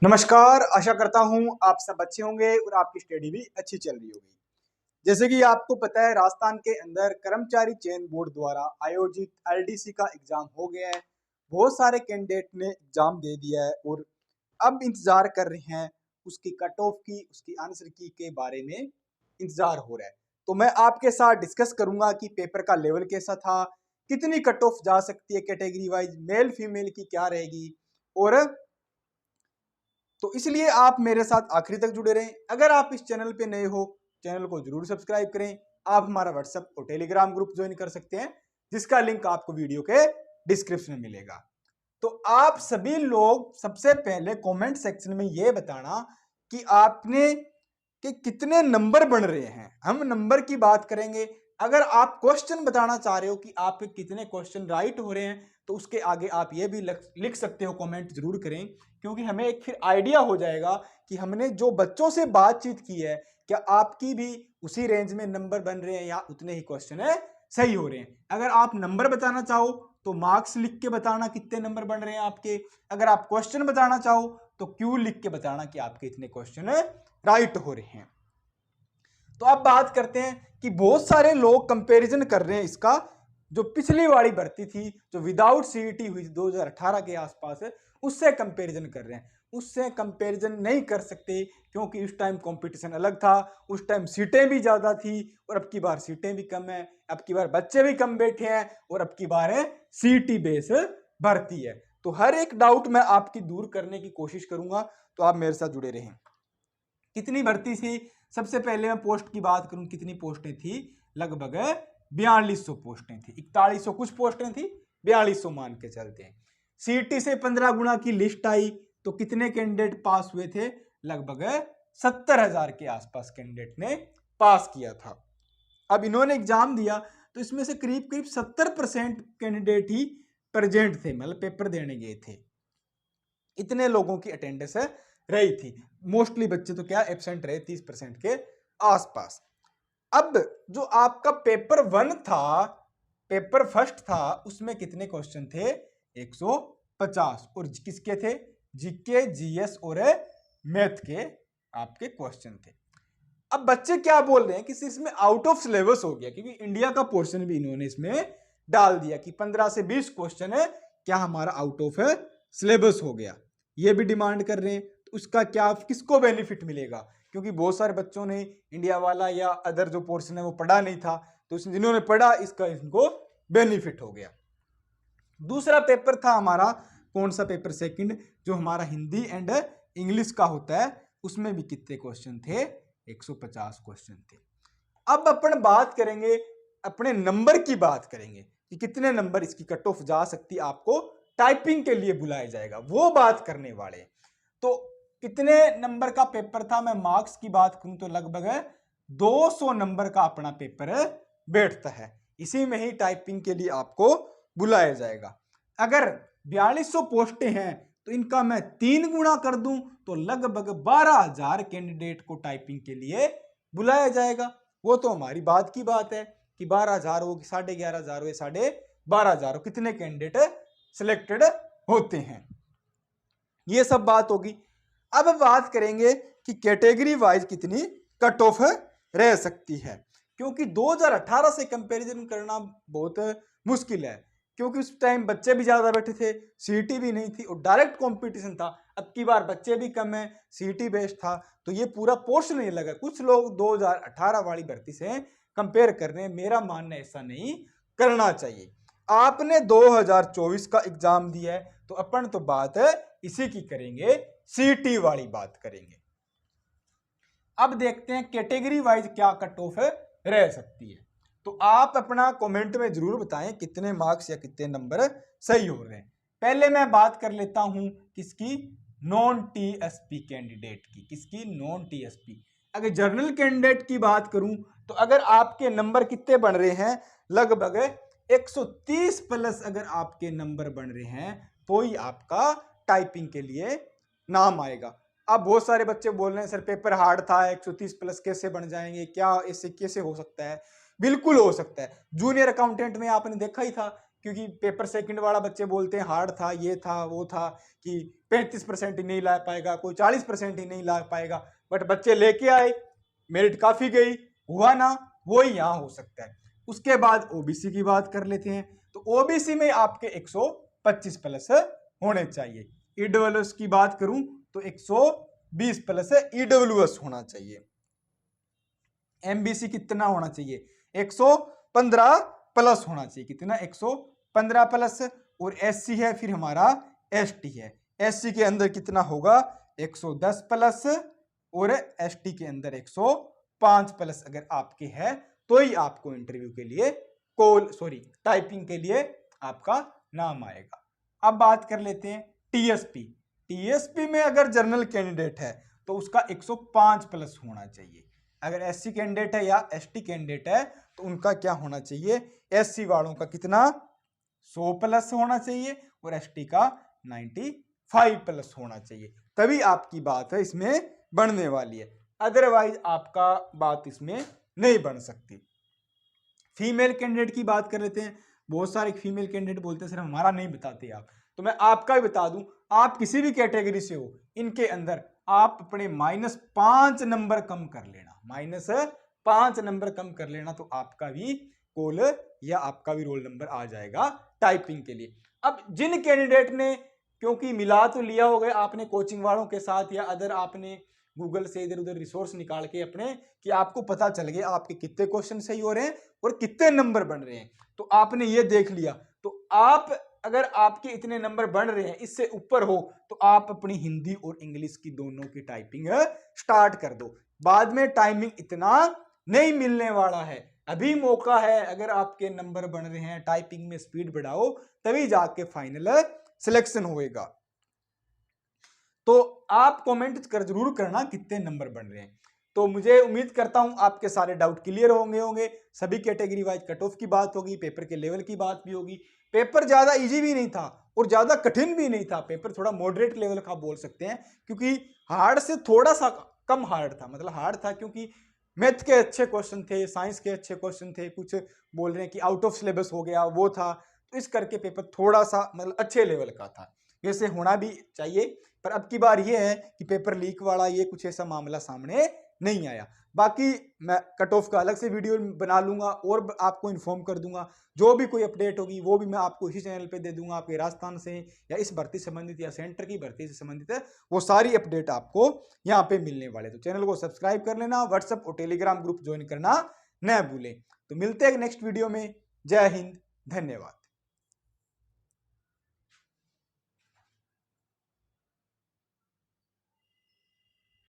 नमस्कार, आशा करता हूँ आप सब अच्छे होंगे और आपकी स्टडी भी अच्छी चल रही होगी। जैसे कि आपको पता है, राजस्थान के अंदर कर्मचारी चयन बोर्ड द्वारा आयोजित एलडीसी का एग्जाम हो गया है। बहुत सारे कैंडिडेट ने एग्जाम दे दिया है और अब इंतजार कर रहे हैं उसकी कट ऑफ की, उसकी आंसर की के बारे में इंतजार हो रहा है। तो मैं आपके साथ डिस्कस करूंगा कि पेपर का लेवल कैसा था, कितनी कट ऑफ जा सकती है कैटेगरी वाइज, मेल फीमेल की क्या रहेगी। और तो इसलिए आप मेरे साथ आखिरी तक जुड़े रहें। अगर आप इस चैनल पे नए हो, चैनल को जरूर सब्सक्राइब करें। आप हमारा व्हाट्सएप और टेलीग्राम ग्रुप ज्वाइन कर सकते हैं, जिसका लिंक आपको वीडियो के डिस्क्रिप्शन में मिलेगा। तो आप सभी लोग सबसे पहले कमेंट सेक्शन में ये बताना कि आपने कि कितने नंबर बन रहे हैं। हम नंबर की बात करेंगे। अगर आप क्वेश्चन बताना चाह रहे हो कि आपके कितने क्वेश्चन राइट हो रहे हैं, तो उसके आगे आप ये भी लिख सकते हो, कमेंट जरूर करें, क्योंकि हमें एक फिर आइडिया हो जाएगा कि हमने जो बच्चों से बातचीत की है, क्या आपकी भी उसी रेंज में नंबर बन रहे हैं या उतने ही क्वेश्चन है सही हो रहे हैं। अगर आप नंबर बताना चाहो तो मार्क्स लिख के बताना कितने नंबर बन रहे हैं आपके। अगर आप क्वेश्चन बताना चाहो तो क्यू लिख के बताना कि आपके इतने क्वेश्चन राइट हो रहे हैं। तो अब बात करते हैं कि बहुत सारे लोग कंपैरिजन कर रहे हैं इसका, जो पिछली वाली भर्ती थी जो विदाउट सीईटी हुई 2018 के आसपास है, उससे कंपैरिजन कर रहे हैं। उससे कंपैरिजन नहीं कर सकते, क्योंकि उस टाइम कंपटीशन अलग था, उस टाइम सीटें भी ज्यादा थी और अब की बार सीटें भी कम है, अब की बार बच्चे भी कम बैठे हैं और अब की बार है सीईटी बेस भर्ती है। तो हर एक डाउट मैं आपकी दूर करने की कोशिश करूंगा, तो आप मेरे साथ जुड़े रहें। कितनी भर्ती थी? सबसे पहले मैं पोस्ट की बात करूं, कितनी पोस्टें थी? लगभग 4200 पोस्टें थी। 4100 कुछ पोस्टें थी, 4200 मान के चलते हैं। सीटी से 15 गुना की लिस्ट आई, तो कितने कैंडिडेट पास हुए थे? लगभग 70,000 के आसपास कैंडिडेट ने पास किया था। अब इन्होंने एग्जाम दिया तो इसमें से करीब करीब 70% कैंडिडेट ही प्रेजेंट थे, मतलब पेपर देने गए थे। इतने लोगों की अटेंडेंस रही थी। मोस्टली बच्चे तो क्या एब्सेंट रहे, 30% के आसपास। अब जो आपका पेपर वन था, पेपर फर्स्ट था, उसमें कितने क्वेश्चन थे? 150। और किसके थे? जीके, जीएस और मैथ के आपके क्वेश्चन थे। अब बच्चे क्या बोल रहे हैं कि इसमें आउट ऑफ सिलेबस हो गया, क्योंकि इंडिया का पोर्शन भी इन्होंने इसमें डाल दिया कि 15 से 20 क्वेश्चन है, क्या हमारा आउट ऑफ सिलेबस हो गया। ये भी डिमांड कर रहे हैं। तो उसका क्या, किसको बेनिफिट मिलेगा? क्योंकि बहुत सारे बच्चों ने इंडिया वाला या अदर जो पोर्शन है वो पढ़ा नहीं था, तो जिन्होंने पढ़ा इसका इनको बेनिफिट हो गया। दूसरा पेपर था हमारा, कौन सा पेपर? सेकंड, जो हमारा हिंदी एंड इंग्लिश का होता है, उसमें भी कितने क्वेश्चन थे? 150 क्वेश्चन थे। अब अपन बात करेंगे, अपने नंबर की बात करेंगे कि कितने नंबर इसकी कट ऑफ जा सकती, आपको टाइपिंग के लिए बुलाया जाएगा, वो बात करने वाले। तो कितने नंबर का पेपर था? मैं मार्क्स की बात करूं तो लगभग 200 नंबर का अपना पेपर बैठता है। इसी में ही टाइपिंग के लिए आपको बुलाया जाएगा। अगर 4200 पोस्टें हैं तो इनका मैं 3 गुना कर दूं तो लगभग 12,000 कैंडिडेट को टाइपिंग के लिए बुलाया जाएगा। वो तो हमारी बात की बात है कि 12,000 हो कि 11,500 हो या 12,500 हो, कितने कैंडिडेट सिलेक्टेड होते हैं, ये सब बात होगी। अब बात करेंगे कि कैटेगरी वाइज कितनी कट ऑफ रह सकती है, क्योंकि 2018 से कंपैरिजन करना बहुत मुश्किल है, क्योंकि उस टाइम बच्चे भी ज्यादा बैठे थे, सीईटी भी नहीं थी और डायरेक्ट कंपटीशन था। अब की बार बच्चे भी कम है, सीईटी बेस्ड था, तो ये पूरा पोर्शन नहीं लगा। कुछ लोग 2018 वाली भर्ती से कंपेयर कर रहे हैं, मेरा मानना ऐसा नहीं करना चाहिए। आपने 2024 का एग्जाम दिया है, तो अपन तो बात है इसी की करेंगे, सीटी वाली बात करेंगे। अब देखते हैं कैटेगरी वाइज क्या कट ऑफ रह सकती है। तो आप अपना कमेंट में जरूर बताएं कितने मार्क्स या कितने नंबर सही हो रहे हैं। पहले मैं बात कर लेता हूं किसकी? नॉन टीएसपी कैंडिडेट की। किसकी? Non TSP. अगर जर्नल कैंडिडेट की बात करूं तो अगर आपके नंबर कितने बन रहे हैं? लगभग 130 प्लस अगर आपके नंबर बन रहे हैं तो ही आपका टाइपिंग के लिए नाम आएगा। अब बहुत सारे बच्चे बोल रहे हैं सर पेपर हार्ड था, 130 प्लस कैसे बन जाएंगे, क्या ऐसे कैसे हो सकता है? बिल्कुल हो सकता है। जूनियर अकाउंटेंट में आपने देखा ही था क्योंकि पेपर सेकंड वाला बच्चे बोलते हैं हार्ड था, ये था, वो था, कि 35% ही नहीं ला पाएगा, कोई 40% ही नहीं ला पाएगा, बट बच्चे लेके आए, मेरिट काफी गई, हुआ ना, वो ही यहाँ हो सकता है। उसके बाद ओबीसी की बात कर लेते हैं, तो ओबीसी में आपके 125 प्लस होने चाहिए। ईडब्ल्यूएस की बात करूं तो 120 प्लस ईडब्ल्यूएस होना चाहिए। एमबीसी कितना होना चाहिए? 115 प्लस होना चाहिए। कितना? 115 प्लस। और एससी है फिर हमारा, एसटी है, एससी के अंदर कितना होगा? 110 प्लस, और एसटी के अंदर 105 प्लस अगर आपके है तो ही आपको इंटरव्यू के लिए टाइपिंग के लिए आपका नाम आएगा। अब बात कर लेते हैं टीएसपी। टीएसपी में अगर जनरल कैंडिडेट है तो उसका 105 प्लस होना चाहिए। अगर एससी कैंडिडेट है या एसटी कैंडिडेट है तो उनका क्या होना चाहिए? एससी वालों का कितना? 100 प्लस होना चाहिए, और एसटी का 95 प्लस होना चाहिए, तभी आपकी बात है इसमें बनने वाली है, अदरवाइज आपका बात इसमें नहीं बन सकती। फीमेल कैंडिडेट की बात कर लेते हैं। बहुत सारे फीमेल कैंडिडेट बोलते हैं सर हमारा नहीं बताते आप, तो मैं आपका भी बता दूं, आप किसी भी कैटेगरी से हो, इनके अंदर आप अपने -5 नंबर कम कर लेना, -5 नंबर कम कर लेना, तो आपका भी कॉल या आपका भी रोल नंबर आ जाएगा टाइपिंग के लिए। अब जिन कैंडिडेट ने, क्योंकि मिला तो लिया हो गया आपने कोचिंग वालों के साथ, या अदर आपने गूगल से इधर उधर रिसोर्स निकाल के अपने, कि आपको पता चल गया आपके कितने क्वेश्चन सही हो रहे हैं और कितने नंबर बन रहे हैं, तो आपने ये देख लिया, तो आप अगर आपके इतने नंबर बन रहे हैं, इससे ऊपर हो, तो आप अपनी हिंदी और इंग्लिश की दोनों की टाइपिंग स्टार्ट कर दो। बाद में टाइमिंग इतना नहीं मिलने वाला है, अभी मौका है। अगर आपके नंबर बन रहे हैं, टाइपिंग में स्पीड बढ़ाओ, तभी जाके फाइनल सिलेक्शन होएगा। तो आप कमेंट कर जरूर करना कितने नंबर बन रहे हैं। तो मुझे उम्मीद करता हूं आपके सारे डाउट क्लियर होंगे। सभी कैटेगरी वाइज कट ऑफ की बात होगी, पेपर के लेवल की बात भी होगी। पेपर ज्यादा इजी भी नहीं था और ज्यादा कठिन भी नहीं था, पेपर थोड़ा मॉडरेट लेवल का बोल सकते हैं, क्योंकि हार्ड से थोड़ा सा कम हार्ड था। मतलब हार्ड था क्योंकि मैथ के अच्छे क्वेश्चन थे, साइंस के अच्छे क्वेश्चन थे, कुछ बोल रहे हैं कि आउट ऑफ सिलेबस हो गया, वो था, तो इस करके पेपर थोड़ा सा मतलब अच्छे लेवल का था। वैसे होना भी चाहिए, पर अब की बार ये है कि पेपर लीक वाला ये कुछ ऐसा मामला सामने नहीं आया। बाकी मैं कट ऑफ का अलग से वीडियो बना लूंगा और आपको इन्फॉर्म कर दूंगा। जो भी कोई अपडेट होगी वो भी मैं आपको इसी चैनल पे दे दूंगा। आपके राजस्थान से या इस भर्ती संबंधित या सेंटर की भर्ती से संबंधित है, वो सारी अपडेट आपको यहाँ पे मिलने वाले। तो चैनल को सब्सक्राइब कर लेना, व्हाट्सएप और टेलीग्राम ग्रुप ज्वाइन करना न भूलें। तो मिलते हैं नेक्स्ट वीडियो में। जय हिंद, धन्यवाद।